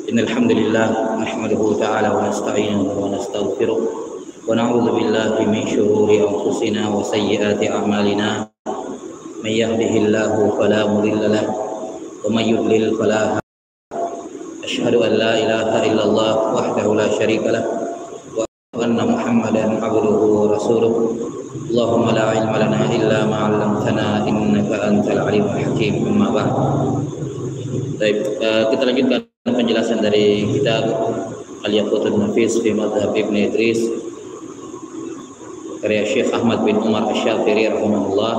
إن الحمد لله نحمده تعالى ونستعينه ونستغفره ونعوذ بالله من شرور أنفسنا وسيئات أعمالنا من يهده الله فلا مضل له ومن يضلل فلا هادي له أشهد أن لا إله إلا الله وحده لا شريك له وأشهد أن محمدا عبده ورسوله اللهم لا علم لنا إلا ما علمتنا إنك أنت العليم الحكيم أما بعد. Baik, kita lanjutkan penjelasan dari kitab Al-Yaqutul Nafis fi Madhhab Ibn Idris karya Syekh Ahmad bin Umar Asy-Syafiri rahimahullah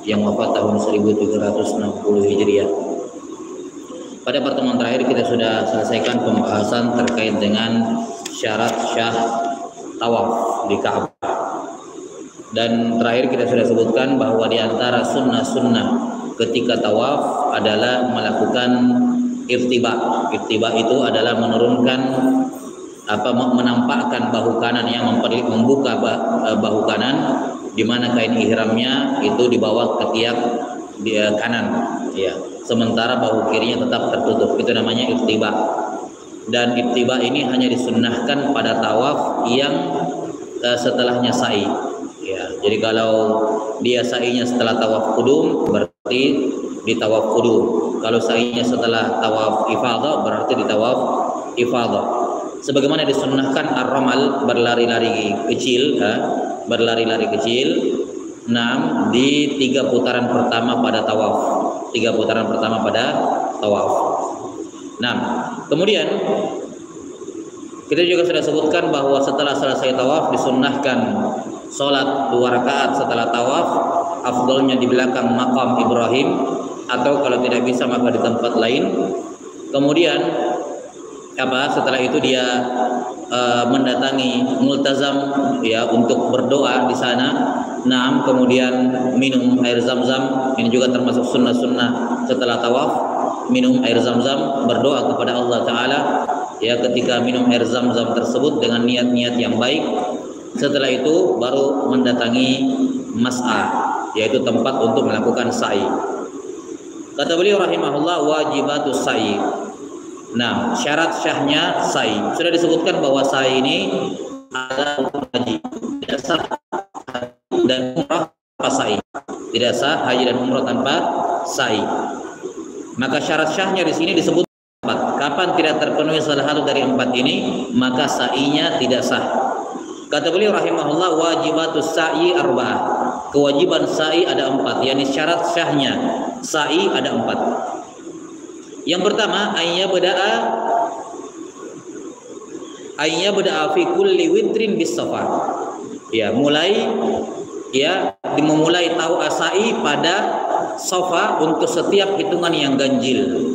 yang wafat tahun 1360 Hijriah. Pada pertemuan terakhir kita sudah selesaikan pembahasan terkait dengan syarat syah tawaf di Ka'bah. Dan terakhir kita sudah sebutkan bahwa di antara sunnah-sunnah ketika tawaf adalah melakukan irtiba. Irtiba itu adalah menurunkan menampakkan bahu kanan, yang membuka bahu kanan, di mana kain ihramnya itu dibawa ke tiap kanan, ya. Sementara bahu kirinya tetap tertutup. Itu namanya irtiba. Dan irtiba ini hanya disunnahkan pada tawaf yang setelahnya sa'i. Ya, jadi kalau dia sa'inya setelah tawaf qudum berarti di tawaf qudum. Kalau sa'inya setelah tawaf ifadah berarti di tawaf ifadah. Sebagaimana disunnahkan ar-ramal, berlari-lari kecil, berlari-lari kecil, 6 di 3 putaran pertama pada tawaf. 3 putaran pertama pada tawaf. Nah, kemudian kita juga sudah sebutkan bahwa setelah selesai tawaf disunnahkan sholat 2 rakaat setelah tawaf, afdolnya di belakang makam Ibrahim, atau kalau tidak bisa maka di tempat lain. Kemudian setelah itu dia mendatangi multazam, ya, untuk berdoa di sana. Nah, kemudian minum air zam-zam, ini juga termasuk sunnah-sunnah setelah tawaf, minum air zam-zam, berdoa kepada Allah Ta'ala, ya, ketika minum air zam-zam tersebut dengan niat-niat yang baik. Setelah itu baru mendatangi mas'ah, yaitu tempat untuk melakukan sa'i. Kata beliau rahimahullah, wajibatus sa'i. Nah, syarat syahnya sa'i. Sudah disebutkan bahwa sa'i ini adalah haji. Tidak sah dan umrah tanpa sa'i. Tidak sah haji dan umrah tanpa sa'i. Maka syarat syahnya di sini disebut 4. Kapan tidak terpenuhi salah satu dari 4 ini, maka sa'inya tidak sah. Kata beliau rahimahullah, wajibatus sa'i arba'ah. Kewajiban sa'i ada 4, yakni syarat syahnya sa'i ada 4. Yang pertama, ayya bada'a fi kulli witrin bis safa. Ya, memulai tahu sa'i pada safa untuk setiap hitungan yang ganjil.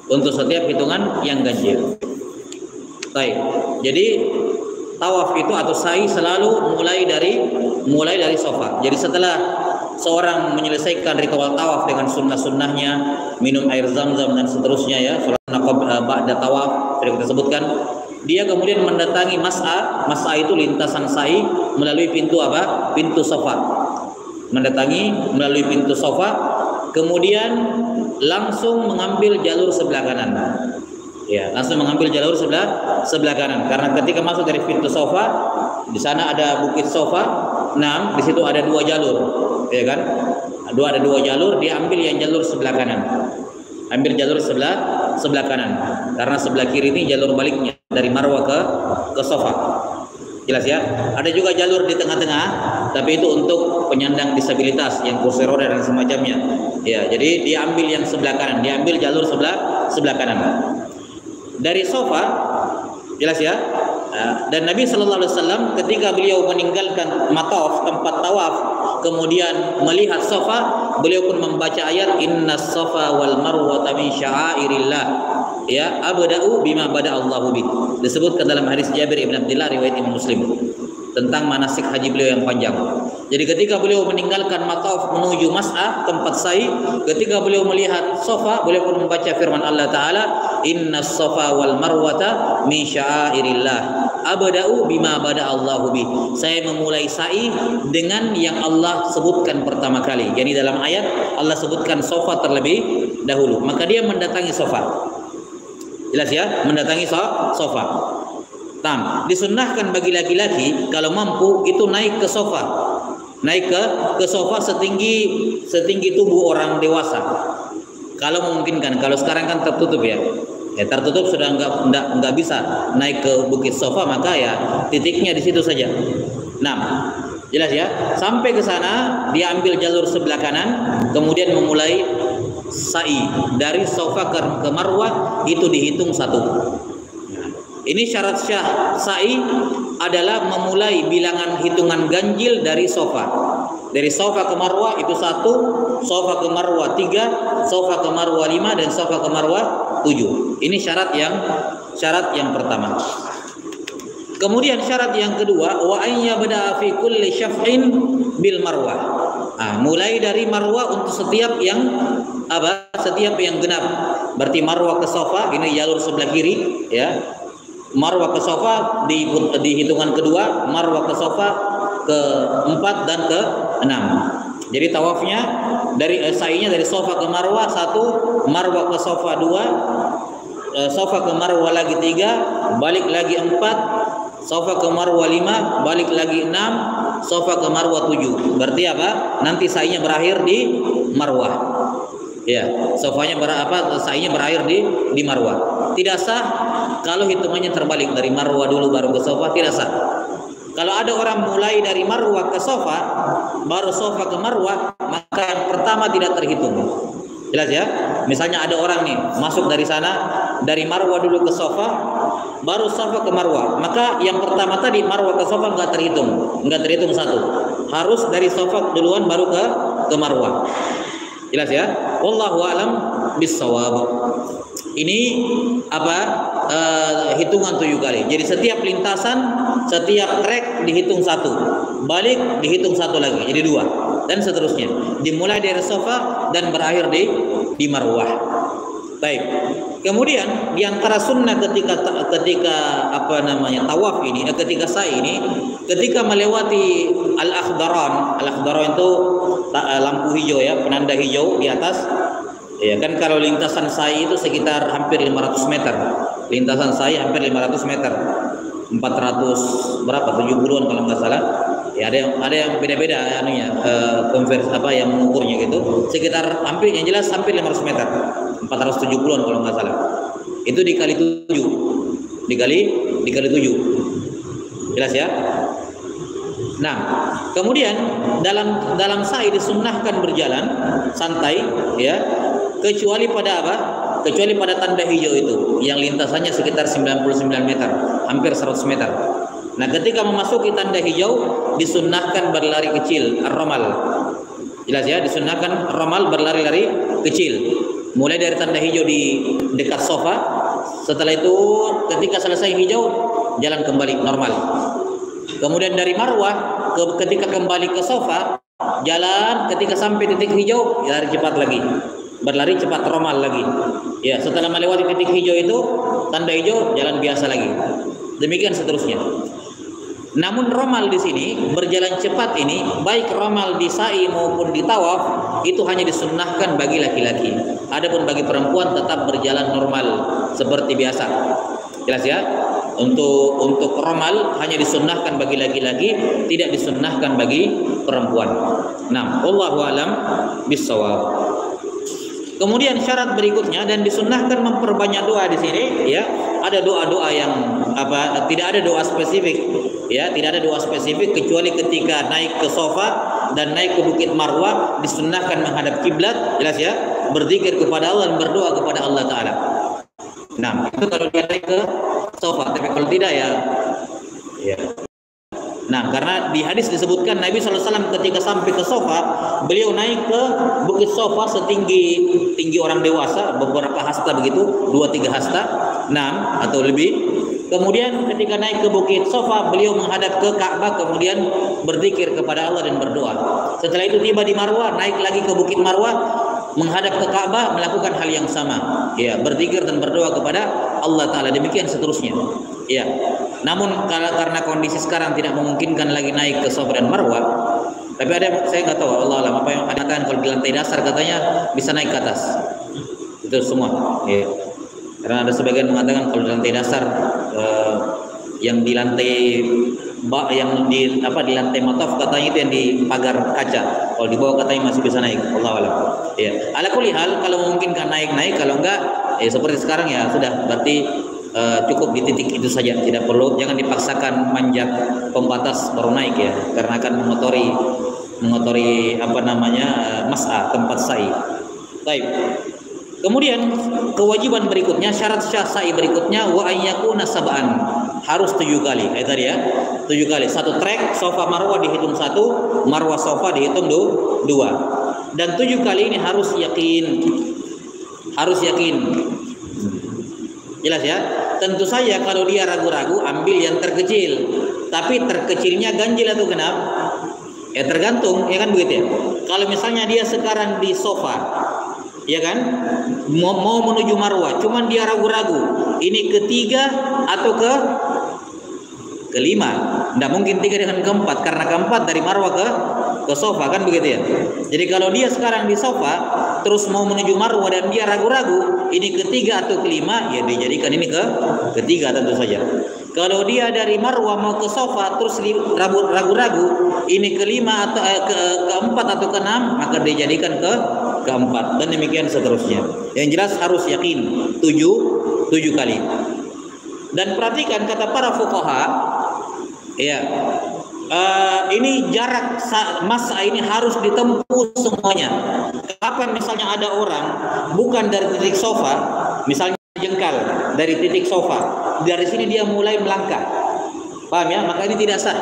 Untuk setiap hitungan yang ganjil. Baik. Jadi tawaf itu atau sa'i selalu mulai dari safa. Jadi setelah seorang menyelesaikan ritual tawaf dengan sunnah-sunnahnya, minum air zam-zam dan seterusnya, ya, salat ba'da tawaf sudah kita sebutkan, dia kemudian mendatangi mas'ah. Mas'ah itu lintasan sa'i melalui pintu pintu safa. Mendatangi melalui pintu safa, kemudian langsung mengambil jalur sebelah kanan. Ya, langsung mengambil jalur sebelah kanan, karena ketika masuk dari pintu Safa, di sana ada bukit Safa. Nah, di situ ada 2 jalur, ya kan? Ada 2 jalur, dia ambil yang jalur sebelah kanan. Ambil jalur sebelah kanan, karena sebelah kiri ini jalur baliknya dari Marwah ke Safa. Jelas, ya? Ada juga jalur di tengah-tengah, tapi itu untuk penyandang disabilitas yang kursi roda dan semacamnya. Ya, jadi dia ambil yang sebelah kanan, dia ambil jalur sebelah kanan. Dari Safa, jelas, ya. Dan Nabi Sallallahu Alaihi Wasallam ketika beliau meninggalkan mataf, tempat tawaf, kemudian melihat Safa, beliau pun membaca ayat Innas Safa wal Marwata min sya'airillah. Ya, abda'u bima bada Allahu bi. Disebutkan dalam hadis Jabir ibn Abdullah riwayat Imam Muslim tentang manasik haji beliau yang panjang. Jadi ketika beliau meninggalkan mataf menuju mas'ah, tempat sa'i, ketika beliau melihat Safa, beliau pun membaca firman Allah Ta'ala, Innas Safa wal Marwata min sya'airillah. Abda'u bima bada Allahu bi. Saya memulai sa'i dengan yang Allah sebutkan pertama kali. Jadi dalam ayat Allah sebutkan Safa terlebih dahulu. Maka dia mendatangi Safa. Jelas ya, mendatangi sofa. Nah, disunnahkan bagi laki-laki kalau mampu itu naik ke sofa. Naik ke sofa setinggi tubuh orang dewasa. Kalau memungkinkan, kalau sekarang kan tertutup ya. Ya tertutup sudah enggak bisa naik ke bukit sofa, maka ya titiknya di situ saja. Nah, jelas ya. Sampai ke sana dia ambil jalur sebelah kanan, kemudian memulai sa'i dari sofa ke Marwah, itu dihitung 1. Ini syarat syah sa'i adalah memulai bilangan hitungan ganjil dari sofa. Dari sofa ke Marwah itu 1, sofa ke Marwah 3, sofa ke Marwah 5, dan sofa ke Marwah 7. Ini syarat yang pertama. Kemudian syarat yang kedua, wa an yabda fi kulli syaf'in bil Marwah. Mulai dari Marwah untuk setiap yang genap. Berarti Marwah ke sofa, ini jalur sebelah kiri ya. Marwah ke sofa di hitungan kedua, Marwah ke sofa ke-4 dan ke-6. Jadi tawafnya sa'inya dari sofa ke Marwah 1, Marwah ke sofa 2, sofa ke Marwah lagi 3, balik lagi 4, sofa ke Marwah 5, balik lagi 6, sofa ke Marwah 7. Berarti apa? Nanti sa'inya berakhir di Marwah. Ya, sa'inya berakhir di Marwah. Tidak sah kalau hitungannya terbalik, dari Marwah dulu baru ke sofa, tidak sah. Kalau ada orang mulai dari Marwah ke sofa, baru sofa ke Marwah, maka yang pertama tidak terhitung. Jelas ya? Misalnya ada orang nih masuk dari sana, dari Marwah dulu ke sofa, baru sofa ke Marwah, maka yang pertama tadi Marwah ke sofa nggak terhitung 1. Harus dari sofa duluan baru ke Marwah. Jelas ya? Wallahu a'lam bissawab. Ini hitungan 7 kali. Jadi setiap lintasan, setiap trek dihitung 1, balik dihitung 1 lagi, jadi 2, dan seterusnya. Dimulai dari sofa dan berakhir di Marwah. Baik. Kemudian di antara sunnah ketika tawaf ini, ketika sa'i ini, ketika melewati al-akhdaran itu lampu hijau ya, penanda hijau di atas. Ya kan, kalau lintasan sa'i itu sekitar hampir 500 meter. Lintasan sa'i hampir 500 meter. 400 berapa? 70-an kalau nggak salah. Ya ada yang beda-beda yang mengukurnya gitu. Sekitar yang jelas hampir 500 meter. 470-an kalau nggak salah. Itu dikali 7. Dikali 7. Jelas ya? Nah, kemudian dalam sa'i disunnahkan berjalan santai ya, kecuali pada kecuali pada tanda hijau itu yang lintasannya sekitar 99 meter, hampir 100 meter. Nah, ketika memasuki tanda hijau disunnahkan berlari kecil, ar-ramal. Jelas ya, disunnahkan ramal, berlari-lari kecil. Mulai dari tanda hijau di dekat sofa. Setelah itu ketika selesai hijau jalan kembali normal. Kemudian dari Marwah ketika kembali ke sofa, jalan ketika sampai titik hijau lari cepat lagi. Berlari cepat romal lagi. Ya, setelah melewati titik hijau itu, tanda hijau, jalan biasa lagi. Demikian seterusnya. Namun romal di sini, berjalan cepat ini, baik romal di sa'i maupun di tawaf, itu hanya disunnahkan bagi laki-laki. Adapun bagi perempuan tetap berjalan normal seperti biasa. Jelas ya? Untuk romal hanya disunnahkan bagi laki-laki, tidak disunnahkan bagi perempuan. Nah, wallahu a'lam bissawab. Kemudian syarat berikutnya, dan disunnahkan memperbanyak doa di sini ya. Ada doa-doa yang tidak ada doa spesifik ya, tidak ada doa spesifik kecuali ketika naik ke sofa dan naik ke Bukit Marwah disunnahkan menghadap kiblat, jelas ya, berzikir kepada Allah dan berdoa kepada Allah taala. Nah, itu kalau dia naik ke sofa, tapi kalau tidak ya. Nah, karena di hadis disebutkan Nabi SAW ketika sampai ke sofa, beliau naik ke bukit sofa setinggi orang dewasa, beberapa hasta begitu, 2-3 hasta, 6 atau lebih. Kemudian ketika naik ke bukit sofa, beliau menghadap ke Ka'bah, kemudian berzikir kepada Allah dan berdoa. Setelah itu tiba di Marwah, naik lagi ke bukit Marwah, menghadap ke Ka'bah, melakukan hal yang sama, ya, berzikir dan berdoa kepada Allah Ta'ala. Demikian seterusnya. Ya, namun karena kondisi sekarang tidak memungkinkan lagi naik ke Safa dan Marwah, tapi ada, saya nggak tahu, Allah alam, apa yang ada kan, kalau di lantai dasar katanya bisa naik ke atas, itu semua. Ya. Karena ada sebagian mengatakan kalau di lantai dasar yang di lantai di lantai mataf katanya itu yang di pagar kaca. Kalau di bawah katanya masih bisa naik. Allahu a'lam. Ya. Ala kulli hal kalau memungkinkan naik, kalau enggak seperti sekarang ya sudah, berarti cukup di titik itu saja, tidak perlu, jangan dipaksakan manjat pembatas baru naik ya, karena akan mengotori mas'ah, tempat sa'i. Baik. Kemudian kewajiban berikutnya, syarat syah sa'i berikutnya wa ayyakuna sab'an, harus 7 kali. Tadi ya, 7 kali. Satu trek Safa Marwah dihitung 1, Marwah Safa dihitung 2. Dan 7 kali ini harus yakin. Harus yakin. Jelas ya? Tentu saja kalau dia ragu-ragu ambil yang terkecil. Tapi terkecilnya ganjil atau genap? Ya tergantung, ya kan begitu ya. Kalau misalnya dia sekarang di Safa, ya kan, mau menuju Marwah, cuman dia ragu-ragu ini ketiga atau kelima. Tidak mungkin 3 dengan keempat, karena keempat dari Marwah ke Safa, kan begitu ya. Jadi kalau dia sekarang di Safa terus mau menuju Marwah dan dia ragu-ragu ini ketiga atau kelima, ya dijadikan ini ketiga tentu saja. Kalau dia dari Marwah mau ke Safa terus ragu-ragu ini kelima atau keempat atau keenam, maka dijadikan keempat, dan demikian seterusnya. Yang jelas harus yakin 7 kali. Dan perhatikan kata para fuqaha, ya, ini jarak masa ini harus ditempuh semuanya. Kapan misalnya ada orang bukan dari titik Safa, misalnya jengkal dari titik Safa, dari sini dia mulai melangkah, paham ya? Maka ini tidak sah.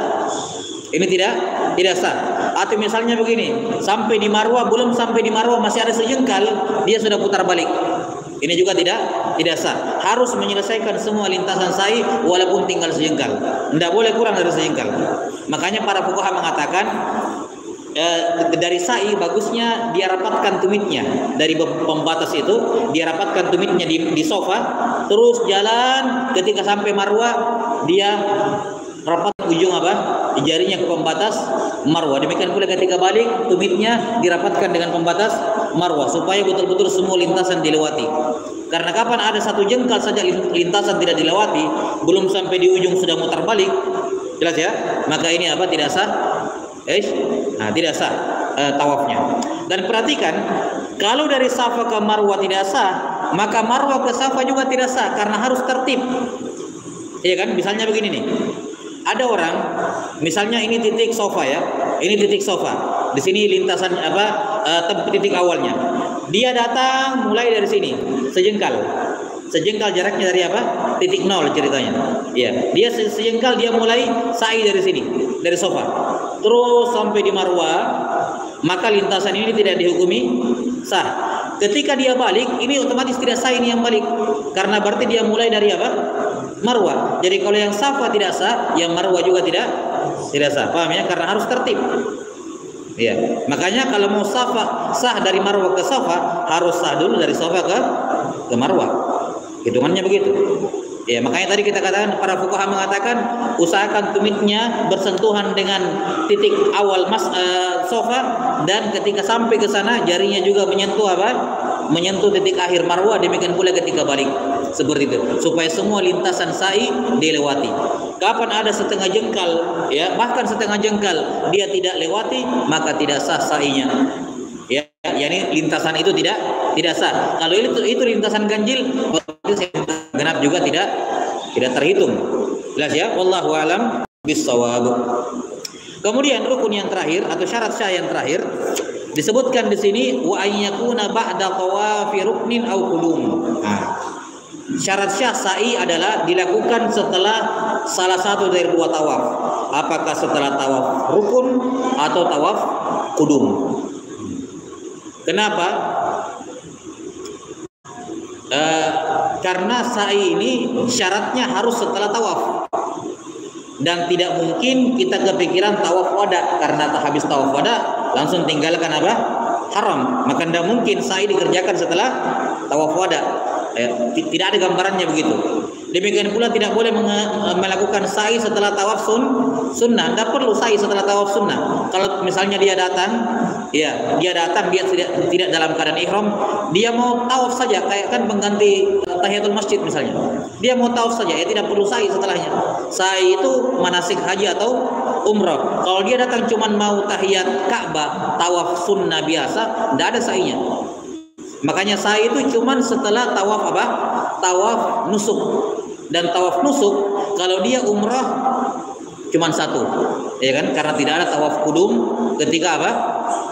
Ini tidak sah. Atau misalnya begini, sampai di Marwah, belum sampai di Marwah masih ada sejengkal, dia sudah putar balik. Ini juga tidak sah. Harus menyelesaikan semua lintasan sa'i walaupun tinggal sejengkal. Tidak boleh kurang dari sejengkal. Makanya para fuqaha mengatakan dari sa'i bagusnya dia rapatkan tumitnya dari pembatas itu, dia rapatkan tumitnya di Safa, terus jalan ketika sampai Marwah dia rapat ujung di jarinya ke pembatas Marwah. Demikian pula ketika balik tumitnya dirapatkan dengan pembatas Marwah supaya betul-betul semua lintasan dilewati. Karena kapan ada satu jengkal saja lintasan tidak dilewati, belum sampai di ujung sudah mutar balik, jelas ya? Maka ini tidak sah. Tidak sah tawafnya. Dan perhatikan, kalau dari Safa ke Marwah tidak sah, maka Marwah ke Safa juga tidak sah karena harus tertib. Iya kan? Misalnya begini nih. Ada orang, misalnya ini titik Safa ya, ini titik Safa. Di sini lintasan titik awalnya. Dia datang mulai dari sini, sejengkal jaraknya dari titik 0 ceritanya. Iya, dia sejengkal, dia mulai sa'i dari sini, dari Safa, terus sampai di Marwah, maka lintasan ini tidak dihukumi sah. Ketika dia balik, ini otomatis tidak sah ini yang balik, karena berarti dia mulai dari Marwah. Jadi kalau yang Safa tidak sah, yang Marwah juga tidak sah. Paham ya? Karena harus tertib. Iya. Makanya kalau mau Safa sah dari Marwah ke Safa, harus sah dulu dari Safa ke Marwah. Hitungannya begitu. Ya, makanya tadi kita katakan, para fuqaha mengatakan usahakan tumitnya bersentuhan dengan titik awal Safa, dan ketika sampai ke sana jarinya juga menyentuh titik akhir Marwah. Demikian pula ketika balik, seperti itu, supaya semua lintasan sa'i dilewati. Kapan ada setengah jengkal, ya, bahkan setengah jengkal dia tidak lewati, maka tidak sah sa'inya. Ya, yakni lintasan itu tidak sah. Kalau itu lintasan ganjil, genap juga tidak terhitung. Jelas ya? Wallahu a'lam bissawab. Kemudian rukun yang terakhir atau syarat syah yang terakhir disebutkan di sini, wa ayyakuna ba'da tawafi ruknin aw qudum. Syarat syah sa'i adalah dilakukan setelah salah satu dari 2 tawaf. Apakah setelah tawaf rukun atau tawaf qudum? Kenapa? Karena sa'i ini syaratnya harus setelah tawaf, dan tidak mungkin kita kepikiran tawaf wada, karena habis tawaf wada langsung tinggalkan haram. Maka tidak mungkin sa'i dikerjakan setelah tawaf wada. Tidak ada gambarannya begitu. Demikian pula tidak boleh melakukan sa'i setelah tawaf sunnah. Tidak perlu sa'i setelah tawaf sunnah. Kalau misalnya dia datang dia tidak dalam keadaan ihram, dia mau tawaf saja, kayak kan mengganti tahiyatul masjid misalnya. Dia mau tawaf saja, ya tidak perlu sa'i setelahnya. Sa'i itu manasik haji atau umrah. Kalau dia datang cuman mau tahiyat Ka'bah, tawaf sunnah biasa, tidak ada sa'inya. Makanya sa'i itu cuman setelah tawaf apa? Tawaf nusuk. Dan tawaf nusuk kalau dia umrah cuman satu, ya kan? Karena tidak ada tawaf kudum ketika apa?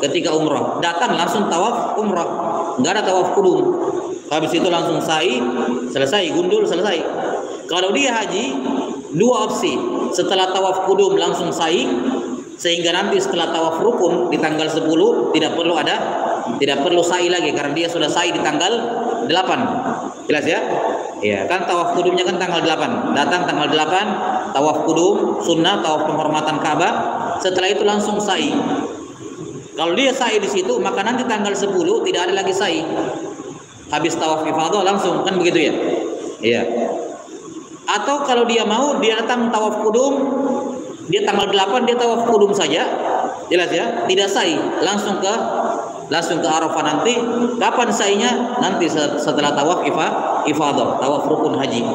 Ketika umrah. Datang langsung tawaf umrah, nggak ada tawaf kudum. Habis itu langsung sa'i, selesai, gundul, selesai. Kalau dia haji, dua opsi. Setelah tawaf kudum langsung sa'i, sehingga nanti setelah tawaf rukun di tanggal 10 tidak perlu sa'i lagi karena dia sudah sa'i di tanggal 8. Jelas ya? Ya, kan tawaf kudumnya kan tanggal 8. Datang tanggal 8, tawaf kudum, sunnah, tawaf penghormatan Ka'bah. Setelah itu langsung sa'i. Kalau dia sa'i di situ, maka nanti tanggal 10 tidak ada lagi sa'i. Habis tawaf ifadah langsung, kan begitu ya? Iya. Atau kalau dia mau, dia datang tawaf kudum, dia tanggal 8 dia tawaf kudum saja. Jelas ya? Tidak sa'i, langsung ke Arafah nanti. Kapan sa'inya? Nanti setelah tawaf ifadah, tawaf rukun haji.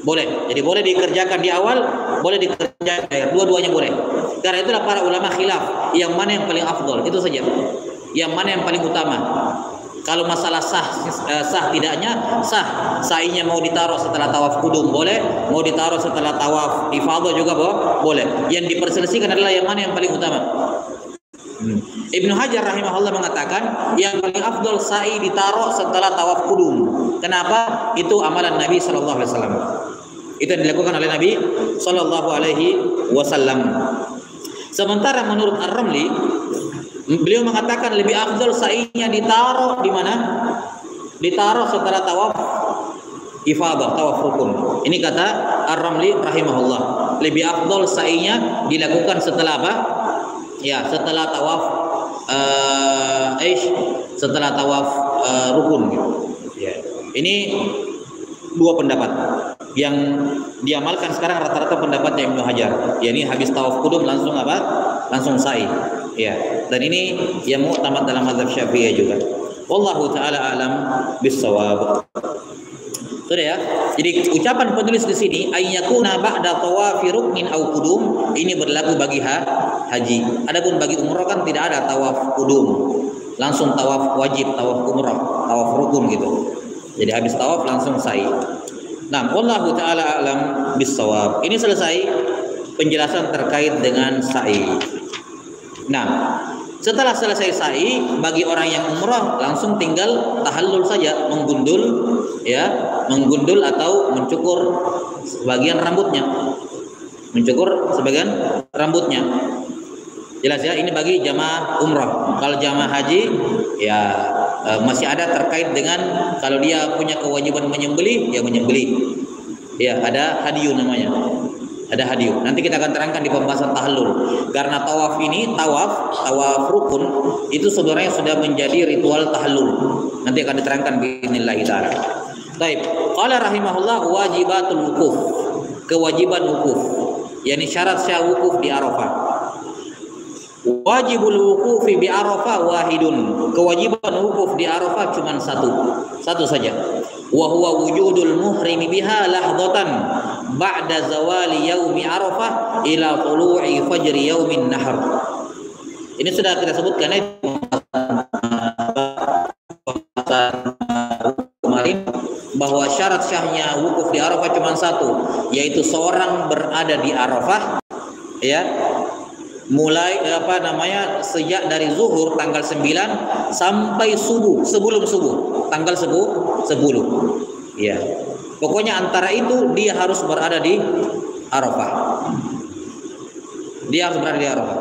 Boleh. Jadi boleh dikerjakan di awal, boleh dikerjakan dua-duanya boleh. Karena itulah para ulama khilaf yang mana yang paling afdol, itu saja. Yang mana yang paling utama. Kalau masalah sah tidaknya, sah. Sa'inya mau ditaruh setelah tawaf kudum boleh, mau ditaruh setelah tawaf ifadah juga boleh. Yang diperselisihkan adalah yang mana yang paling utama. Ibnu Hajar rahimahullah mengatakan yang paling afdol sa'i ditaruh setelah tawaf kudum. Kenapa? Itu amalan Nabi sallallahu alaihi wasallam. Itu yang dilakukan oleh Nabi sallallahu alaihi wasallam. Sementara menurut Ar-Ramli, beliau mengatakan lebih afdol sa'inya ditaruh di mana? Ditaruh setelah tawaf ifadah, tawaf rukun. Ini kata Ar-Ramli rahimahullah. Lebih afdol sa'inya dilakukan setelah apa? Ya, setelah tawaf setelah tawaf rukun gitu. Ya. Ini dua pendapat yang diamalkan sekarang rata-rata pendapatnya Ibnu Hajar. Ya, ini habis tawaf kudum langsung apa? Langsung sa'i. Ya. Dan ini yang mu'tamad dalam mazhab Syafi'iyah juga. Wallahu taala alam bis-shawab. Sudah ya. Jadi ucapan penulis di sini ayyakuna ba'da tawafi ruknin au qudum ini berlaku bagi haji. Adapun bagi umrah kan tidak ada tawaf qudum. Langsung tawaf wajib, tawaf umrah, tawaf rukun gitu. Jadi habis tawaf langsung sa'i. Nah, wallahu taala alam bis-shawab. Ini selesai penjelasan terkait dengan sa'i. Nah, setelah selesai sa'i, bagi orang yang umrah langsung tinggal tahallul saja, menggundul ya, menggundul atau mencukur sebagian rambutnya. Mencukur sebagian rambutnya. Jelas ya, ini bagi jamaah umrah. Kalau jamaah haji ya masih ada terkait dengan kalau dia punya kewajiban menyembelih, ya menyembelih. Ya, ada hadiyu namanya. Ada hadiyu. Nanti kita akan terangkan di pembahasan tahallul. Karena tawaf ini, tawaf rukun itu sebenarnya sudah menjadi ritual tahallul. Nanti akan diterangkan biidznillah taala. Baik, qala rahimahullah wajibatul wukuf. Kewajiban wukuf. yakni syarat sah wukuf di Arafah. Wajibul wukufi bi Arafah wahidun. Kewajiban wukuf di Arafah cuma satu saja. Wa huwa wujudul muhrimi biha lahdatan ba'da zawali yaumi Arafah ila tulu'i fajri yaumin nahr. Ini sudah kita sebutkan kemarin bahwa syarat syahnya wukuf di Arafah cuma satu, yaitu seorang berada di Arafah ya mulai sejak dari zuhur tanggal 9 sampai subuh, sebelum subuh tanggal 10 ya. Pokoknya antara itu dia harus berada di Arafah. Dia harus berada di Arafah.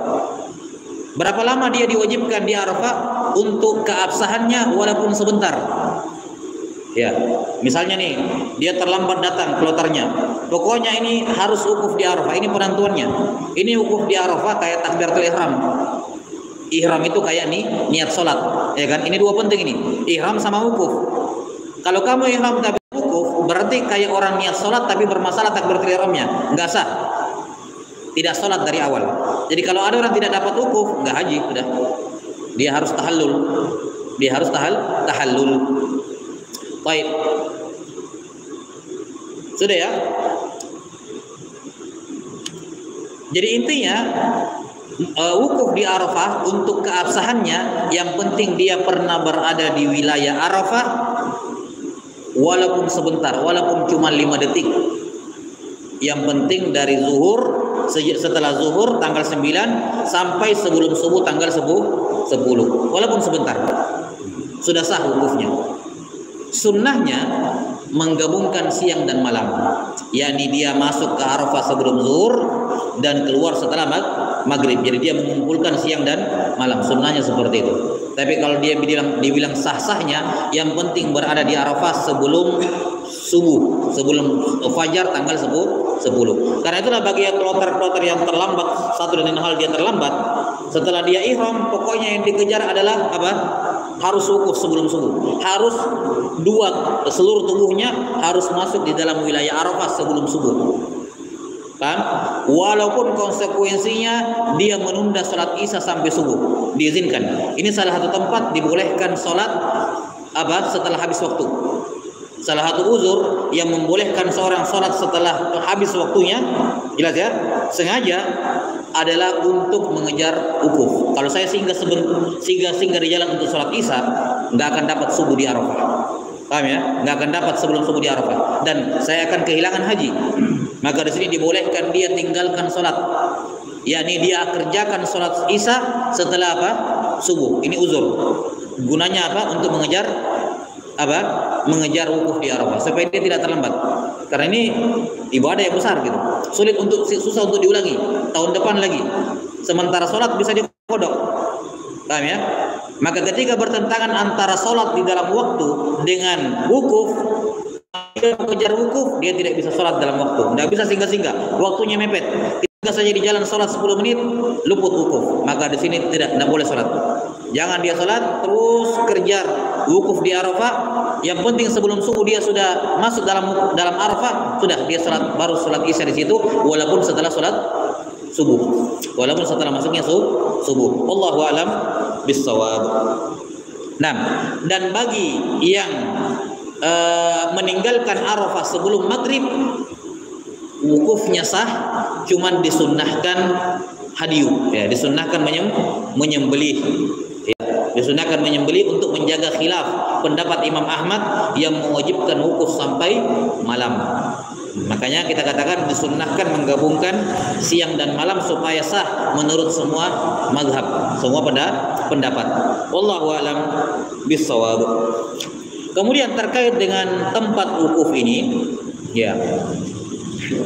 Berapa lama dia diwajibkan di Arafah? Untuk keabsahannya walaupun sebentar. Ya, misalnya nih, dia terlambat datang kloternya. Pokoknya ini harus wukuf di Arafah, ini penentuannya. Ini wukuf di Arafah kayak takbiratul ihram. Ihram itu kayak nih niat sholat, ya kan? Ini dua penting ini, ihram sama wukuf. Kalau kamu ihram tapi wukuf, berarti kayak orang niat sholat tapi bermasalah takbiratul ihramnya, nggak sah. Tidak sholat dari awal. Jadi kalau ada orang tidak dapat wukuf, nggak haji, udah. Dia harus tahallul. Dia harus tahallul. Baik. Sudah ya? Jadi intinya wukuf di Arafah untuk keabsahannya yang penting dia pernah berada di wilayah Arafah walaupun sebentar, walaupun cuma 5 detik. Yang penting dari zuhur, setelah zuhur tanggal 9 sampai sebelum subuh tanggal 10, walaupun sebentar, sudah sah wukufnya. Sunnahnya menggabungkan siang dan malam, yakni dia masuk ke Arafah sebelum zuhur dan keluar setelah maghrib. Jadi dia mengumpulkan siang dan malam. Sunnahnya seperti itu. Tapi kalau dia dibilang sah-sahnya, yang penting berada di Arafah sebelum subuh, sebelum fajar tanggal 10. Karena itulah bagi yang kloter-kloter yang terlambat, satu dan lain hal dia terlambat, setelah dia ihram, pokoknya yang dikejar adalah apa? Harus wukuf sebelum subuh. Harus seluruh tubuhnya harus masuk di dalam wilayah Arafah sebelum subuh. Kan? Walaupun konsekuensinya dia menunda sholat isya sampai subuh, diizinkan. Ini salah satu tempat dibolehkan sholat setelah habis waktu. Salah satu uzur yang membolehkan seorang sholat setelah habis waktunya, jelas ya, sengaja adalah untuk mengejar wukuf. Kalau saya singgah di jalan untuk sholat isya, nggak akan dapat subuh di Arafah. Paham ya? Nggak akan dapat sebelum subuh di Arafah, dan saya akan kehilangan haji. Maka di sini dibolehkan dia tinggalkan sholat, yakni dia kerjakan sholat isya setelah subuh. Ini uzur. Gunanya apa? Untuk mengejar wukuf di Arafah supaya dia tidak terlambat. Karena ini ibadah yang besar gitu. Susah untuk diulangi. Tahun depan lagi. Sementara sholat bisa dikodok. Paham ya? Maka ketika bertentangan antara sholat di dalam waktu dengan wukuf, dia mengejar wukuf, dia tidak bisa sholat dalam waktu. Tidak bisa singgah-singgah. Waktunya mepet. Ketika saja di jalan sholat 10 menit, luput wukuf. Maka di sini tidak boleh sholat. Jangan dia sholat, terus kejar wukuf di Arafah. Yang penting sebelum subuh dia sudah masuk dalam Arafah, sudah dia sholat, baru sholat isya di situ, walaupun setelah sholat subuh, walaupun setelah masuknya subuh. Wallahu a'lam bissawab. Nah, dan bagi yang meninggalkan Arafah sebelum maghrib, wukufnya sah, cuman disunnahkan hadiyu, ya, disunnahkan menyembelih. Disunahkan menyembelih untuk menjaga khilaf pendapat Imam Ahmad yang mewajibkan wukuf sampai malam. Makanya kita katakan disunnahkan menggabungkan siang dan malam supaya sah menurut semua mazhab, semua pendapat. Wallahu a'lam bissawab. Kemudian terkait dengan tempat wukuf ini, ya.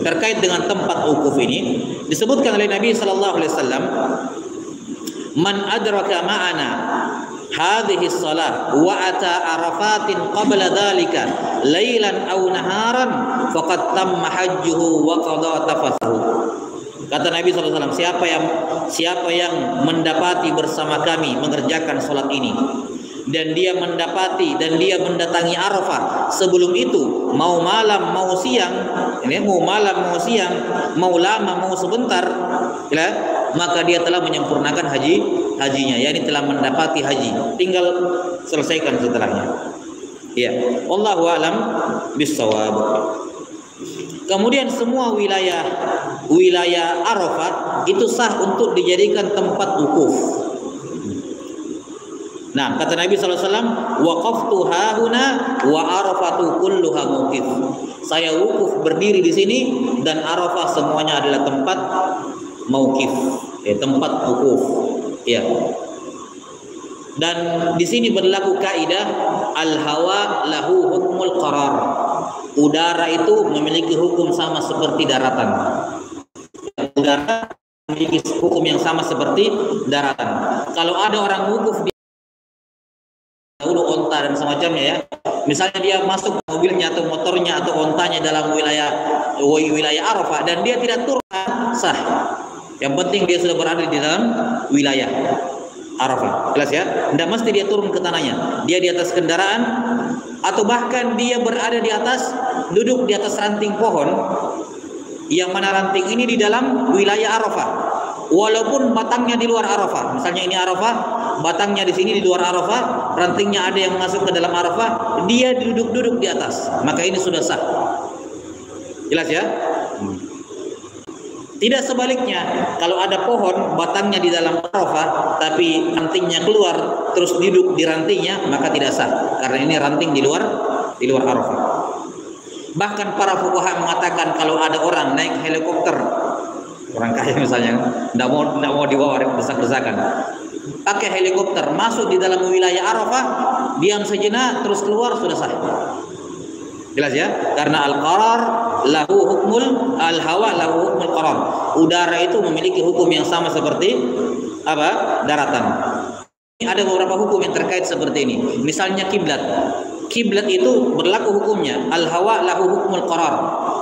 Terkait dengan tempat wukuf ini disebutkan oleh Nabi sallallahu alaihi wasallam, man adraka ma'ana hadhihi shalah wa ata arafatin qabla dhalika lailan aw naharan faqad tamma hajjuhu wa qada tafathuhu. Kata Nabi SAW, siapa yang mendapati bersama kami mengerjakan salat ini, dan dia mendapati dan dia mendatangi Arafah sebelum itu, mau malam mau siang, mau malam mau siang, mau lama mau sebentar, ya, maka dia telah menyempurnakan hajinya, yakni telah mendapati haji, tinggal selesaikan setelahnya. Ya, wallahu a'lam bissawab. Kemudian semua wilayah Arafah itu sah untuk dijadikan tempat wukuf. Nah, kata Nabi SAW, waqaftu hahuna wa arafatu kulluha mauqif. Saya wukuf berdiri di sini dan Arafah semuanya adalah tempat mauqif, tempat wukuf. Ya. Dan di sini berlaku kaidah al-hawa lahu hukmul qarar. Udara itu memiliki hukum sama seperti daratan. Udara memiliki hukum yang sama seperti daratan. Kalau ada orang wukuf di dahulu onta dan semacamnya, ya, misalnya dia masuk mobilnya atau motornya atau ontanya dalam wilayah Arafah dan dia tidak turun, sah. Yang penting dia sudah berada di dalam wilayah Arafah, jelas ya. Tidak mesti dia turun ke tanahnya, dia di atas kendaraan atau bahkan dia berada di atas, duduk di atas ranting pohon, yang mana ranting ini di dalam wilayah Arafah, walaupun batangnya di luar Arafah. Misalnya ini Arafah, batangnya di sini di luar Arafah, rantingnya ada yang masuk ke dalam Arafah, dia duduk di atas, maka ini sudah sah. Jelas ya? Tidak sebaliknya, kalau ada pohon batangnya di dalam Arafah tapi rantingnya keluar terus duduk di rantingnya, maka tidak sah karena ini ranting di luar Arafah. Bahkan para fuqaha mengatakan kalau ada orang naik helikopter, orang kaya misalnya, tidak mau dibawa desak-desakan, pakai helikopter masuk di dalam wilayah Arafah, diam sejenak terus keluar, sudah sah. Jelas ya? Karena al-qarar lahu hukmul al-hawa lahu hukmul qarar. Udara itu memiliki hukum yang sama seperti apa? Daratan. Ada beberapa hukum yang terkait seperti ini. Misalnya kiblat. Kiblat itu berlaku hukumnya al-hawa lahu hukmul qarar.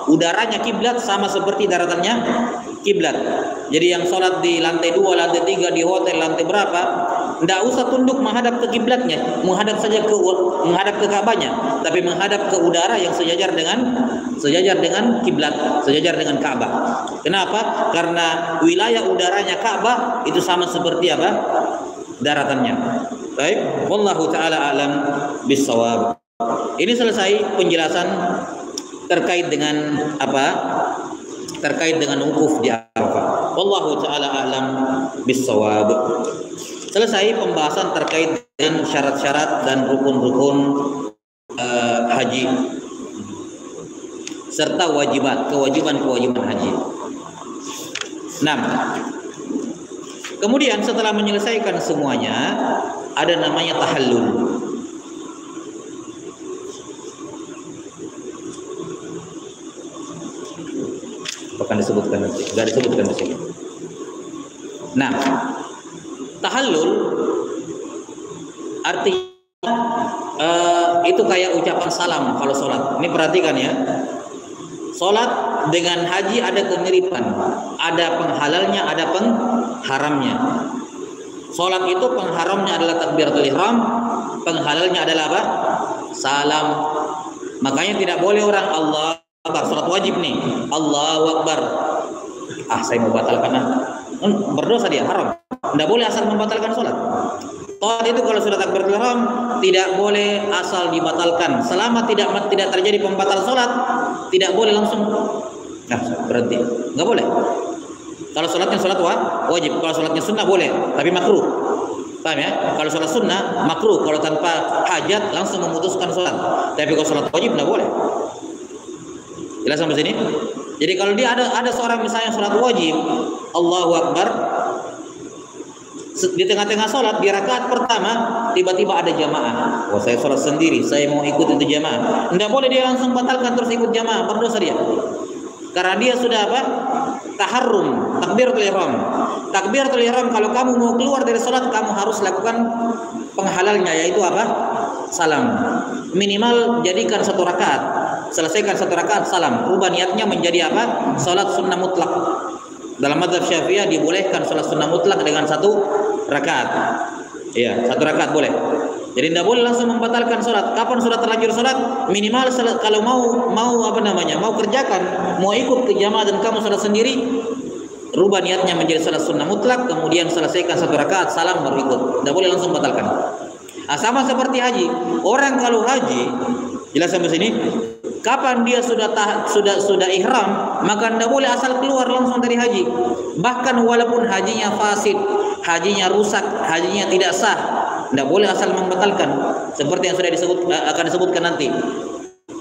Udaranya kiblat sama seperti daratannya kiblat. Jadi yang sholat di lantai 2, lantai 3, di hotel lantai berapa, tidak usah tunduk menghadap ke kiblatnya, menghadap saja menghadap ke Ka'bahnya, tapi menghadap ke udara yang sejajar dengan kiblat, sejajar dengan Ka'bah. Kenapa? Karena wilayah udaranya Ka'bah itu sama seperti apa? Daratannya. Baik, wallahu taala alam bissawab. Ini selesai penjelasan terkait dengan apa? Terkait dengan wukuf di Arafah. Wallahu taala alam bissawab. Selesai pembahasan terkait dengan syarat-syarat dan rukun-rukun haji serta kewajiban haji. 6. Kemudian setelah menyelesaikan semuanya, ada namanya tahallul. Akan disebutkan nanti, enggak disebutkan di sini. Nah, tahallul artinya itu kayak ucapan salam kalau sholat. Ini perhatikan ya. Sholat dengan haji ada kemiripan, ada penghalalnya, ada pengharamnya. Sholat itu pengharamnya adalah takbiratul ihram, penghalalnya adalah apa? Salam. Makanya tidak boleh orang Allah Akbar, sholat wajib nih, Allahu Akbar, saya mau batalkan, berdosa dia, haram. Tidak boleh asal membatalkan sholat. Sholat itu kalau sudah takbiratul ihram tidak boleh asal dibatalkan. Selama tidak terjadi pembatal sholat, tidak boleh langsung berhenti, nggak boleh. Kalau sholatnya sholat wajib, kalau sholatnya sunnah boleh, tapi makruh. Paham ya? Kalau sholat sunnah makruh, kalau tanpa hajat langsung memutuskan sholat. Tapi kalau sholat wajib nggak boleh. Jelas sampai sini? Jadi kalau dia ada seorang misalnya sholat wajib, Allahu Akbar, di tengah-tengah sholat di rakaat pertama tiba-tiba ada jamaah. Saya sholat sendiri, saya mau ikut itu jamaah. Tidak boleh dia langsung batalkan terus ikut jamaah, berdosa dia. Karena dia sudah apa? Taharrum, takbiratul ihram. Takbiratul ihram kalau kamu mau keluar dari sholat kamu harus lakukan penghalalnya, yaitu apa? Salam. Minimal jadikan 1 rakaat. Selesaikan 1 rakaat salam, rubah niatnya menjadi apa? Salat sunnah mutlak. Dalam mazhab Syafi'iyah dibolehkan salat sunnah mutlak dengan 1 rakaat. Iya, 1 rakaat boleh. Jadi tidak boleh langsung membatalkan salat. Kapan sudah terlanjur salat, minimal kalau mau apa namanya? Mau kerjakan, mau ikut ke jamaah dan kamu salat sendiri, rubah niatnya menjadi salat sunnah mutlak, kemudian selesaikan 1 rakaat salam baru ikut. Tidak boleh langsung batalkan. Sama seperti haji. Orang kalau haji, jelas sampai sini? Kapan dia sudah ihram, maka tidak boleh asal keluar langsung dari haji. Bahkan walaupun hajinya fasid, hajinya rusak, hajinya tidak sah, tidak boleh asal membatalkan. Seperti yang sudah akan disebutkan nanti.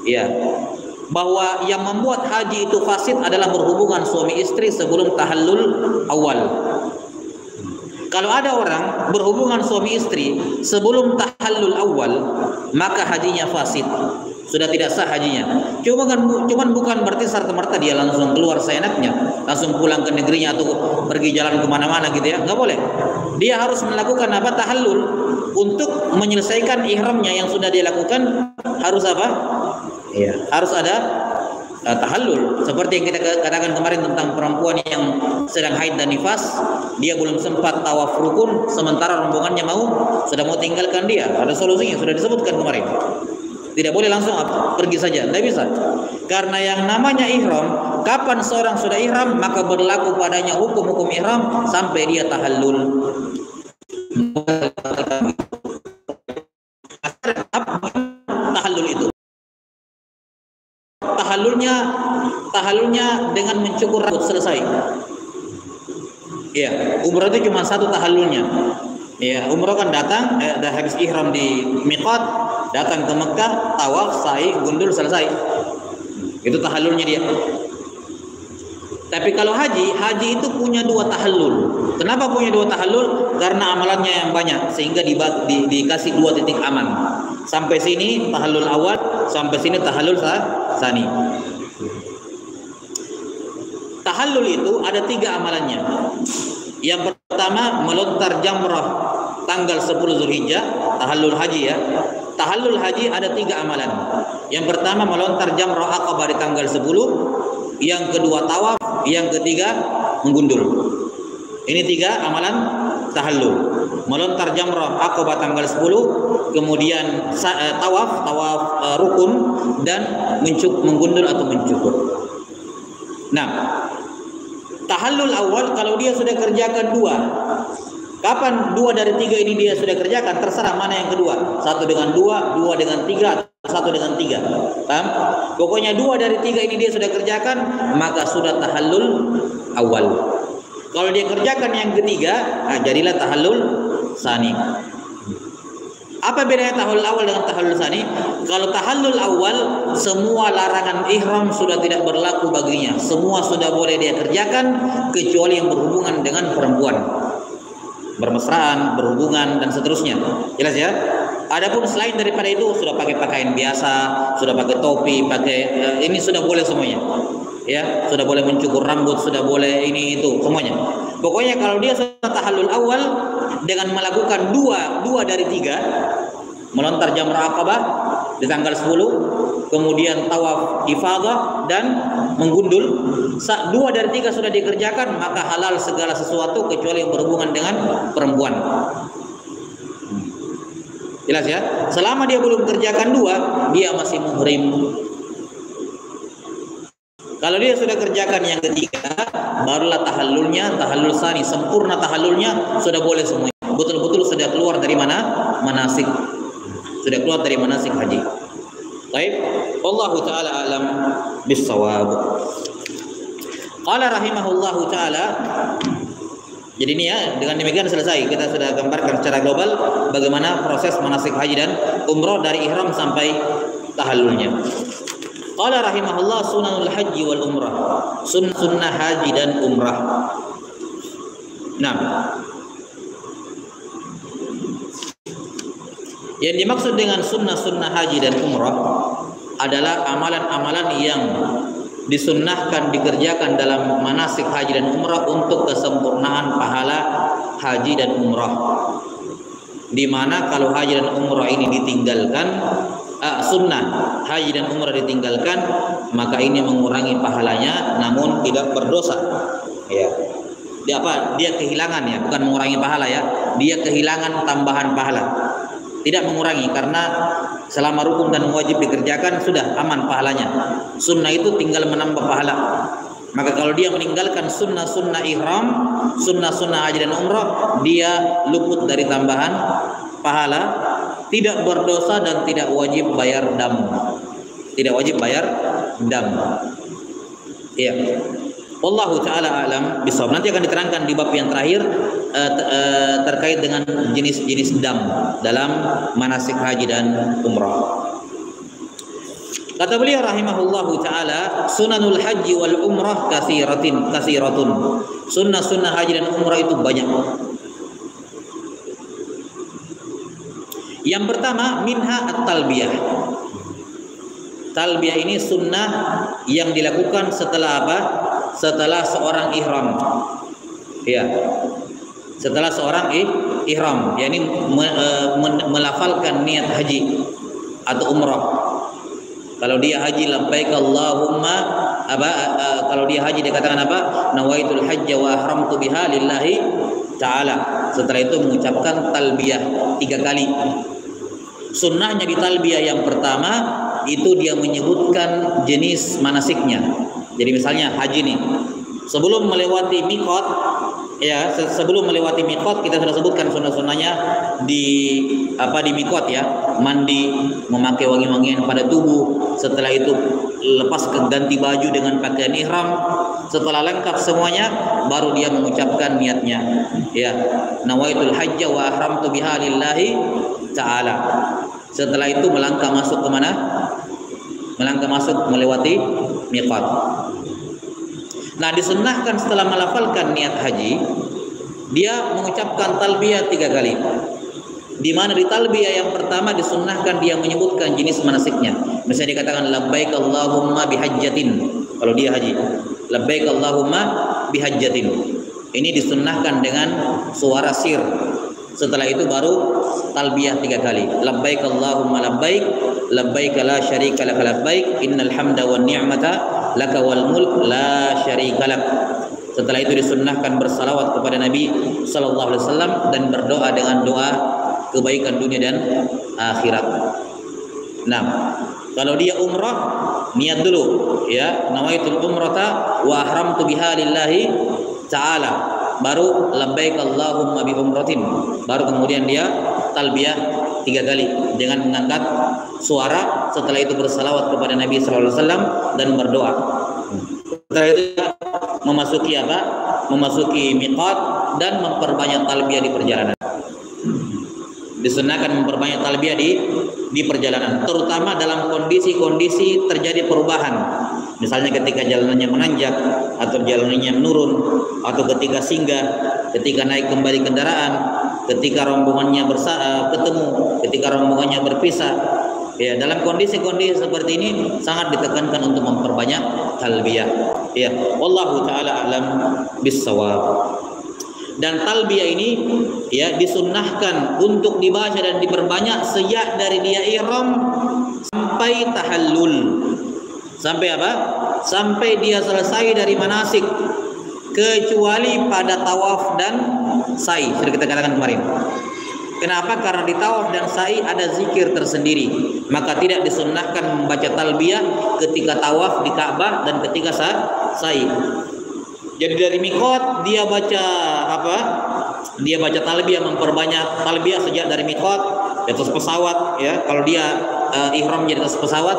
Ya, bahwa yang membuat haji itu fasid adalah berhubungan suami istri sebelum tahallul awal. Kalau ada orang berhubungan suami istri sebelum tahallul awal, maka hajinya fasid, sudah tidak sah hajinya. Cuman bukan berarti serta-merta dia langsung keluar seenaknya, langsung pulang ke negerinya atau pergi jalan kemana-mana gitu ya, nggak boleh. Dia harus melakukan apa? Tahallul. Untuk menyelesaikan ihramnya yang sudah dia lakukan harus apa? Iya, harus ada tahallul. Seperti yang kita katakan kemarin tentang perempuan yang sedang haid dan nifas, dia belum sempat tawaf rukun sementara rombongannya sudah mau tinggalkan dia. Ada solusinya, sudah disebutkan kemarin. Tidak boleh langsung pergi saja, tidak bisa. Karena yang namanya ihram, kapan seorang sudah ihram maka berlaku padanya hukum-hukum ihram sampai dia tahallul. Tahallul itu tahallulnya tahallulnya dengan mencukur rambut, selesai. Ya, umrah itu cuma satu tahallulnya. Ya, umrah kan datang, dah habis ihram di miqat, datang ke Mekah, tawaf, sa'i, gundul, selesai. Itu tahallulnya dia. Tapi kalau haji itu punya dua tahallul. Kenapa punya dua tahallul? Karena amalannya yang banyak, sehingga dikasih dua titik aman. Sampai sini tahallul awal, sampai sini tahallul tsani. Tahallul itu ada 3 amalannya. Yang pertama melontar jamrah tanggal 10 Zulhijjah, tahallul haji ya. Tahallul haji ada 3 amalan. Yang pertama melontar jamrah Aqabah di tanggal 10, yang kedua tawaf, yang ketiga menggundul. Ini 3 amalan tahallul. Melontar jamrah Aqabah tanggal 10, kemudian tawaf rukun, dan menggundul atau mencukur. Nah, tahallul awal kalau dia sudah kerjakan 2, kapan 2 dari 3 ini dia sudah kerjakan, terserah mana yang kedua, 1 dengan 2, 2 dengan 3, atau 1 dengan 3. Paham? Pokoknya 2 dari 3 ini dia sudah kerjakan, maka sudah tahallul awal. Kalau dia kerjakan yang ketiga, jadilah tahallul tsani. Apa bedanya tahallul awal dengan tahallul tsani? Kalau tahallul awal, semua larangan ihram sudah tidak berlaku baginya. Semua sudah boleh dia kerjakan kecuali yang berhubungan dengan perempuan. Bermesraan, berhubungan, dan seterusnya. Jelas ya? Adapun selain daripada itu, sudah pakai pakaian biasa, sudah pakai topi, ini sudah boleh semuanya. Ya, sudah boleh mencukur rambut, sudah boleh ini itu semuanya. Pokoknya kalau dia sudah tahallul awal dengan melakukan 2 dari 3, melontar jamrah Aqabah di tanggal 10, kemudian tawaf ifadah dan menggundul, 2 dari 3 sudah dikerjakan, maka halal segala sesuatu kecuali yang berhubungan dengan perempuan. Jelas ya? Selama dia belum kerjakan 2, dia masih muhrim. Kalau dia sudah kerjakan yang ketiga, barulah tahallulnya, tahallul tsani, sempurna tahallulnya, sudah boleh semuanya. Betul-betul sudah keluar dari mana? Manasik. Sudah keluar dari manasik haji. Baik, wallahu taala alam bis-shawab. Qala rahimahullahu taala. Jadi ini ya, dengan demikian selesai. Kita sudah gambarkan secara global bagaimana proses manasik haji dan umrah dari ihram sampai tahallulnya. Qala rahimahullah sunanul haji wal umrah. Sunnah haji dan umrah. Nah, yang dimaksud dengan sunnah haji dan umrah adalah amalan-amalan yang disunnahkan dikerjakan dalam manasik haji dan umrah untuk kesempurnaan pahala haji dan umrah. Di mana kalau haji dan umrah ini ditinggalkan, sunnah haji dan umrah ditinggalkan, maka ini mengurangi pahalanya namun tidak berdosa. Ya. Dia kehilangan ya, bukan mengurangi pahala ya. Dia kehilangan tambahan pahala. Tidak mengurangi, karena selama rukun dan wajib dikerjakan sudah aman pahalanya. Sunnah itu tinggal menambah pahala. Maka kalau dia meninggalkan sunnah ihram, sunnah haji dan umrah, dia luput dari tambahan pahala, tidak berdosa dan tidak wajib bayar dam. Tidak wajib bayar dam. Iya. Wallahu taala alam bisawab. Nanti akan diterangkan di bab yang terakhir terkait dengan jenis-jenis dam dalam manasik haji dan umrah. Kata beliau rahimahullahu taala, sunanul haji wal umrah katsiratun. Sunnah haji dan umrah itu banyak. Yang pertama, minha at-talbiyah. Talbiyah ini sunnah yang dilakukan setelah apa? Setelah seorang ihram. Ya. Setelah seorang ihram, yakni melafalkan niat haji atau umrah. Kalau dia haji labbaik Allahumma kalau dia haji dia katakan apa? Nawaitul hajja wa ahramtu biha lillahi ta'ala. Setelah itu mengucapkan talbiyah 3 kali. Sunnahnya di talbiyah yang pertama itu dia menyebutkan jenis manasiknya. Jadi misalnya haji nih, sebelum melewati miqat ya sebelum melewati miqat kita sudah sebutkan sunnah-sunnahnya di miqat ya, mandi, memakai wangi-wangian pada tubuh, setelah itu lepas ganti baju dengan pakaian ihram, setelah lengkap semuanya baru dia mengucapkan niatnya ya, nawaitul hajja wa ahramtu biha lillahi ta'ala. Setelah itu melangkah masuk ke mana? Melangkah masuk melewati miqat. Nah, disunnahkan setelah melafalkan niat haji, dia mengucapkan talbiyah 3 kali. Di mana di talbiyah yang pertama disunnahkan dia menyebutkan jenis manasiknya. Misalnya dikatakan labbaik Allahumma bihajjatin. Kalau dia haji, labbaik Allahumma bihajjatin. Ini disunnahkan dengan suara sir. Setelah itu baru talbiyah 3 kali. Labbaik Allahumma labbaik, labbaik la syarika laka labbaik, innal hamda wan ni'mata laka wal mulk la syarika lak. Setelah itu disunnahkan bersalawat kepada Nabi sallallahu alaihi wasallam dan berdoa dengan doa kebaikan dunia dan akhirat. Nah, kalau dia umrah, niat dulu ya, nawaitul umrata wa ahramtu biha lillahi ta'ala, baru labbaik Allahumma bi umratin, baru kemudian dia talbiyah 3 kali dengan mengangkat suara, setelah itu bersalawat kepada Nabi sallallahu alaihi wasallam dan berdoa. Setelah itu memasuki apa? Memasuki miqat dan memperbanyak talbiyah di perjalanan. Disunahkan memperbanyak talbiyah di perjalanan, terutama dalam kondisi-kondisi terjadi perubahan. Misalnya ketika jalanannya menanjak atau jalanannya menurun, atau ketika singgah, ketika naik kembali kendaraan, ketika rombongannya ketemu, ketika rombongannya berpisah. Ya, dalam kondisi-kondisi seperti ini sangat ditekankan untuk memperbanyak talbiyah. Ya, wallahu taala alam bissawab. Dan talbiyah ini ya disunnahkan untuk dibaca dan diperbanyak sejak dari dia ihram sampai tahallul. Sampai apa? Sampai dia selesai dari manasik, kecuali pada tawaf dan sa'i. Sudah kita katakan kemarin. Kenapa? Karena di tawaf dan sa'i ada zikir tersendiri. Maka tidak disunnahkan membaca talbiyah ketika tawaf di Ka'bah dan ketika sa'i. Jadi dari miqat dia baca apa? Dia baca talbiyah, memperbanyak talbiyah sejak dari miqat di atas pesawat ya. Kalau dia ihram di atas pesawat,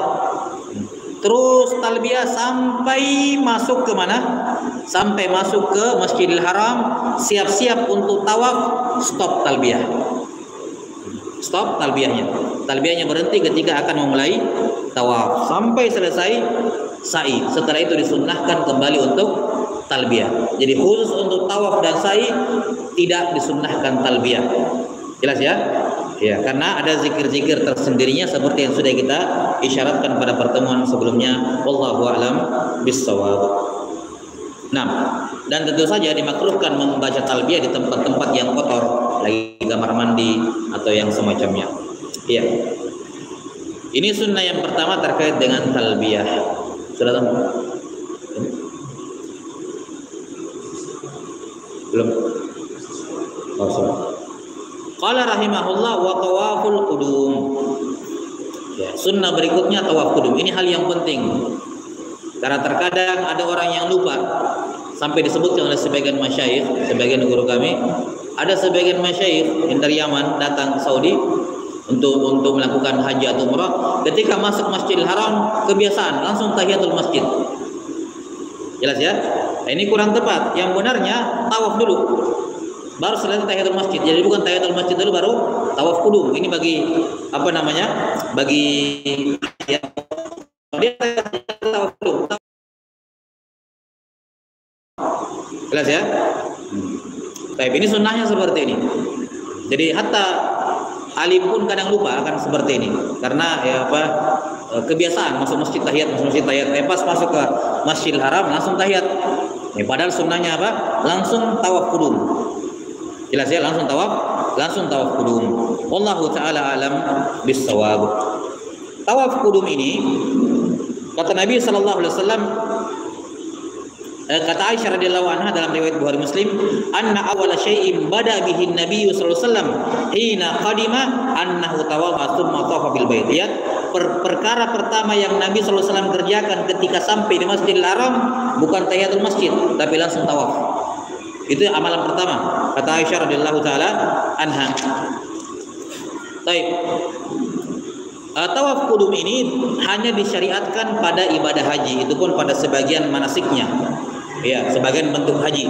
terus talbiyah sampai masuk ke mana? Sampai masuk ke Masjidil Haram, siap-siap untuk tawaf, stop talbiyah. Stop talbiyahnya. Talbiyahnya berhenti ketika akan memulai tawaf sampai selesai sa'i. Setelah itu disunnahkan kembali untuk talbiyah. Jadi khusus untuk tawaf dan sa'i tidak disunnahkan talbiyah. Jelas ya? Ya, karena ada zikir-zikir tersendirinya seperti yang sudah kita isyaratkan pada pertemuan sebelumnya. Wallahu a'lam bissawab. Nah, dan tentu saja dimakruhkan membaca talbiyah di tempat-tempat yang kotor, lagi kamar mandi atau yang semacamnya. Iya. Ini sunnah yang pertama terkait dengan talbiyah. Sudah tahu? Belum? Oh, sudah. Qala rahimahullah wa tawaful qudum. Ya, sunnah berikutnya tawaf qudum. Ini hal yang penting. Karena terkadang ada orang yang lupa. Sampai disebutkan oleh sebagian masyayikh, sebagian guru kami, ada sebagian masyayikh yang dari Yaman datang ke Saudi untuk melakukan haji atau umrah. Ketika masuk Masjidil Haram, kebiasaan langsung tahiyatul masjid. Jelas ya? Nah, ini kurang tepat. Yang benarnya tawaf dulu, baru setelah itu tahiyatul masjid. Jadi bukan tahiyatul masjid dulu baru tawaf qudum. Ini bagi apa namanya? Bagi ya, dia tawaf qudum. Jelas ya? Baik, ini sunnahnya seperti ini. Jadi hatta alim pun kadang lupa akan seperti ini. Karena ya apa? Kebiasaan masuk masjid tahiyat. Pas masuk ke Masjidil Haram langsung tahiyat. Padahal sunnahnya apa? Langsung tawaf qudum. Jelas ya? Langsung tawaf qudum. Wallahu taala alam bissawab. Tawaf qudum ini kata Nabi sallallahu alaihi wasallam, kata Aisyah radhiyallahu anha dalam riwayat Bukhari Muslim, anna awwala syai'in bada bihi Nabi sallallahu alaihi wasallam hina qadima annahu tawafa tsumma tawafa bil bait. Ya, perkara pertama yang Nabi sallallahu alaihi wasallam kerjakan ketika sampai di Masjidil Haram bukan tahiyatul masjid, tapi langsung tawaf. Itu amalan pertama kata Aisyah radhiyallahu taala anha. Baik. Tawaf qudum ini hanya disyariatkan pada ibadah haji, itu pun pada sebagian manasiknya. Ya, sebagian bentuk haji.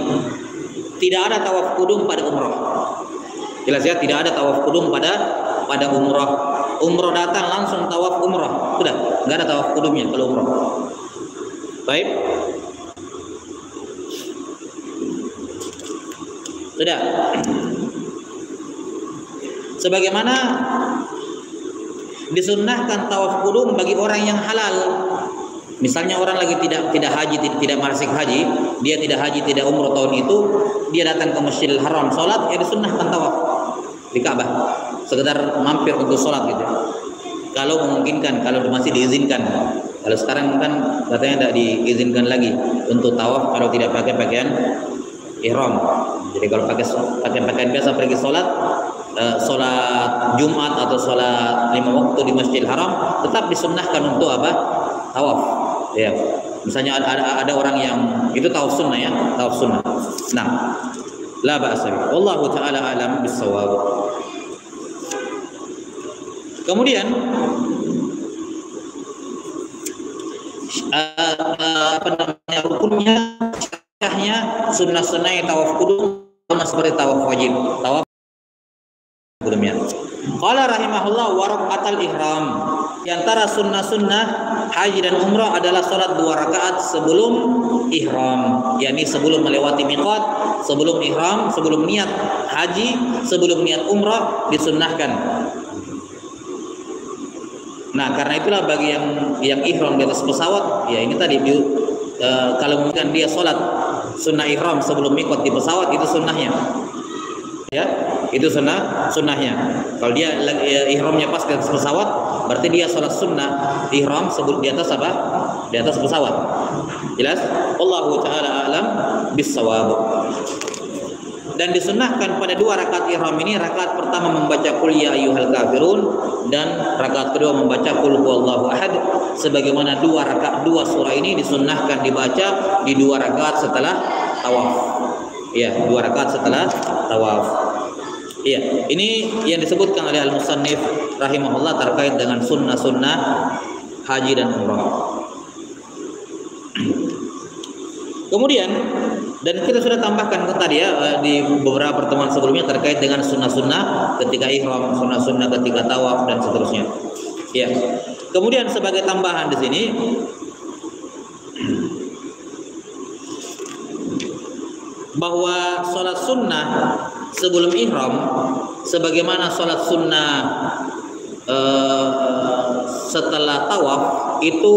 Tidak ada tawaf qudum pada umrah. Jelas ya, tidak ada tawaf qudum pada umrah. Umrah datang langsung tawaf umrah. Sudah, enggak ada tawaf qudumnya kalau umrah. Baik. Sudah. Sebagaimana disunnahkan tawaf qudum bagi orang yang halal. Misalnya orang lagi tidak haji, tidak manasik haji, dia tidak haji, tidak umroh tahun itu, dia datang ke Masjidil Haram salat, ya disunnahkan tawaf di Ka'bah. Sekedar mampir untuk salat gitu. Kalau memungkinkan, kalau masih diizinkan. Kalau sekarang kan katanya tidak diizinkan lagi untuk tawaf kalau tidak pakai pakaian ihram. Jadi kalau pakai pakaian biasa pergi salat Jumat atau sholat 5 waktu di Masjidil Haram tetap disunnahkan untuk apa? Tawaf. Ya. Misalnya ada orang yang itu tawaf sunnah ya, tawaf sunnah. Nah, la ba'sa bih. Wallahu taala alam bis-shawab. Kemudian rukunnya, syahnya, sunnah-sunnah tawaf qudum sama seperti tawaf wajib. Tawaf qudumnya. Qala rahimahullah wa raka'atul ihram. Di antara sunnah-sunnah haji dan umrah adalah salat 2 rakaat sebelum ihram, yakni sebelum melewati miqat, sebelum ihram, sebelum niat haji, sebelum niat umrah disunnahkan. Nah, karena itulah bagi yang ihram di atas pesawat, ya ini tadi kalau mungkin dia salat sunnah ihram sebelum miqat di pesawat itu sunnahnya. Ya, itu sunnahnya. Kalau dia ihramnya pas di atas pesawat, berarti dia sholat sunnah ihram sebelum di atas apa? Di atas pesawat. Jelas? Allahu taala alam bis-shawab. Dan disunnahkan pada 2 rakaat ihram ini, rakaat pertama membaca qul ya ayyuhal kafirun dan rakaat kedua membaca qul huwallahu ahad, sebagaimana 2 surah ini disunnahkan dibaca di 2 rakaat setelah tawaf. Ya, 2 rakaat setelah tawaf. Iya, ini yang disebutkan oleh al-musannif rahimahullah terkait dengan sunnah-sunnah haji dan umrah. Kemudian, dan kita sudah tambahkan tadi ya di beberapa pertemuan sebelumnya terkait dengan sunnah-sunnah ketika ihram, sunnah-sunnah ketika tawaf dan seterusnya. Ya. Kemudian sebagai tambahan di sini bahwa sholat sunnah sebelum ihram sebagaimana sholat sunnah setelah tawaf itu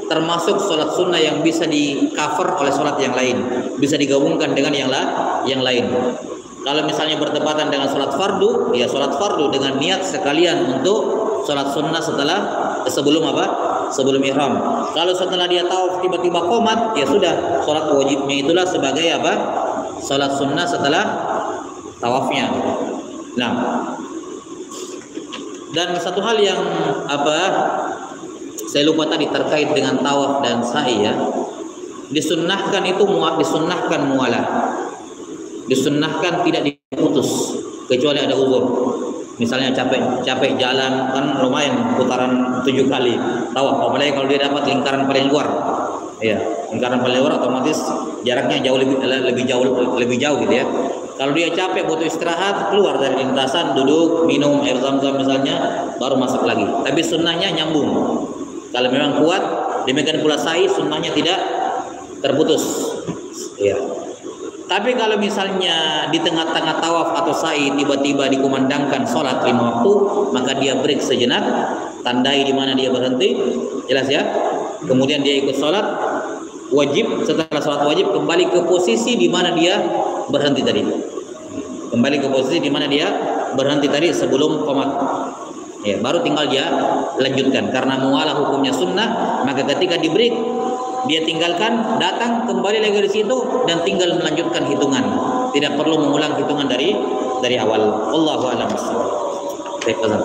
termasuk sholat sunnah yang bisa di cover oleh sholat yang lain, bisa digabungkan dengan yang lain. Kalau misalnya bertepatan dengan sholat fardu, ya sholat fardu dengan niat sekalian untuk sholat sunnah sebelum apa? Sebelum ihram. Kalau setelah dia tawaf tiba-tiba qomat, ya sudah sholat wajibnya itulah sebagai apa? Sholat sunnah setelah tawafnya. Nah, dan satu hal yang saya lupa tadi terkait dengan tawaf dan sa'i ya, disunnahkan mualah, disunnahkan tidak diputus kecuali ada uzur. Misalnya capek jalan kan lumayan putaran 7 kali tawaf, apalagi kalau dia dapat lingkaran paling luar. Ya, lingkaran paling luar otomatis jaraknya lebih jauh gitu ya. Kalau dia capek butuh istirahat, keluar dari lintasan, duduk, minum air zam-zam misalnya, baru masuk lagi. Tapi sunnahnya nyambung. Kalau memang kuat, demikian pula sa'i sunnahnya tidak terputus. Ya. Tapi kalau misalnya di tengah-tengah tawaf atau sa'i tiba-tiba dikumandangkan sholat 5 waktu, maka dia break sejenak, tandai di mana dia berhenti, jelas ya. Kemudian dia ikut sholat wajib, setelah sholat wajib kembali ke posisi di mana dia berhenti tadi. Kembali ke posisi di mana dia berhenti tadi sebelum qomat. Ya, baru tinggal dia lanjutkan karena mualah hukumnya sunnah, maka ketika di break dia tinggalkan, datang kembali lagi di situ dan tinggal melanjutkan hitungan. Tidak perlu mengulang hitungan dari awal. Allahu a'lam bishawab. Baik, azan.